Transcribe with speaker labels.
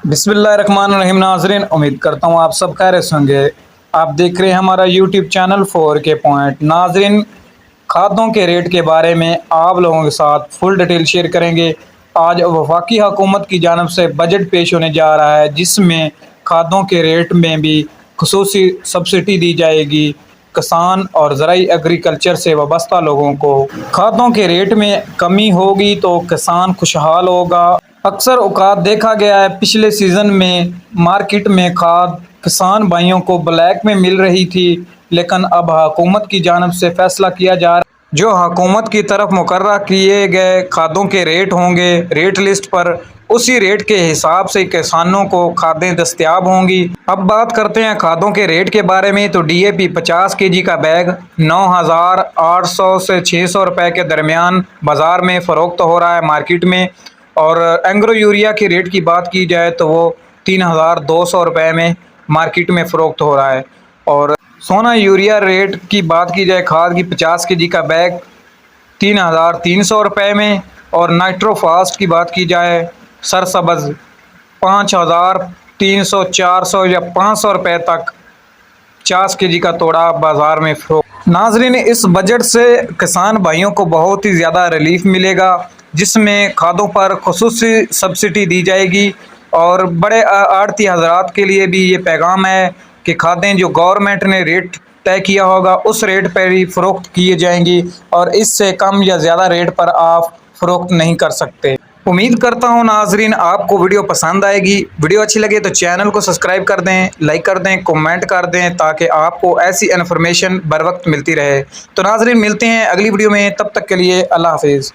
Speaker 1: बिस्मिल्लाहिर्रहमानिर्रहीम। नाजरीन, उम्मीद करता हूँ आप सब खैरियत से होंगे। आप देख रहे हैं हमारा यूट्यूब चैनल 4K पॉइंट। नाजरीन, खादों के रेट के बारे में आप लोगों के साथ फुल डिटेल शेयर करेंगे। आज वफाकी हुकूमत की जानब से बजट पेश होने जा रहा है, जिसमें खादों के रेट में भी खुसूसी सब्सिडी दी जाएगी। किसान और ज़राई एग्रीकल्चर से वाबस्ता लोगों को खादों के रेट में कमी होगी तो किसान खुशहाल होगा। अक्सर औकात देखा गया है, पिछले सीज़न में मार्केट में खाद किसान भाइयों को ब्लैक में मिल रही थी, लेकिन अब हुकूमत की जानब से फैसला किया जा रहा है। जो हुकूमत की तरफ मुकर्रर किए गए खादों के रेट होंगे, रेट लिस्ट पर उसी रेट के हिसाब से किसानों को खादें दस्तयाब होंगी। अब बात करते हैं खादों के रेट के बारे में, तो DAP 50 kg का बैग 9,800 से 600 रुपए के दरमियान बाज़ार में फ़रोख्त हो रहा है मार्केट में। और एंग्रो यूरिया की रेट की बात की जाए तो वो 3,200 रुपए में मार्केट में फ़रोख्त हो रहा है। और सोना यूरिया रेट की बात की जाए, खाद की 50 kg का बैग 3,300 रुपए में। और नाइट्रोफास्ट की बात की जाए, सरसब्ज़ 5,300, 400 या 500 रुपए तक 50 kg का तोड़ा बाज़ार में फ़रोख्त। नाजरीन, इस बजट से किसान भाइयों को बहुत ही ज़्यादा रिलीफ मिलेगा, जिसमें खादों पर खुसूसी सब्सिडी दी जाएगी। और बड़े आड़ती हजरात के लिए भी ये पैगाम है कि खादें जो गवर्नमेंट ने रेट तय किया होगा उस रेट पर ही फ़रोख्त किए जाएंगी, और इससे कम या ज़्यादा रेट पर आप फ़रोख्त नहीं कर सकते। उम्मीद करता हूँ नाजरीन आपको वीडियो पसंद आएगी। वीडियो अच्छी लगे तो चैनल को सब्सक्राइब कर दें, लाइक कर दें, कमेंट कर दें, ताकि आपको ऐसी इन्फॉर्मेशन बर वक्त मिलती रहे। तो नाजरीन, मिलते हैं अगली वीडियो में, तब तक के लिए अल्लाह हाफिज़।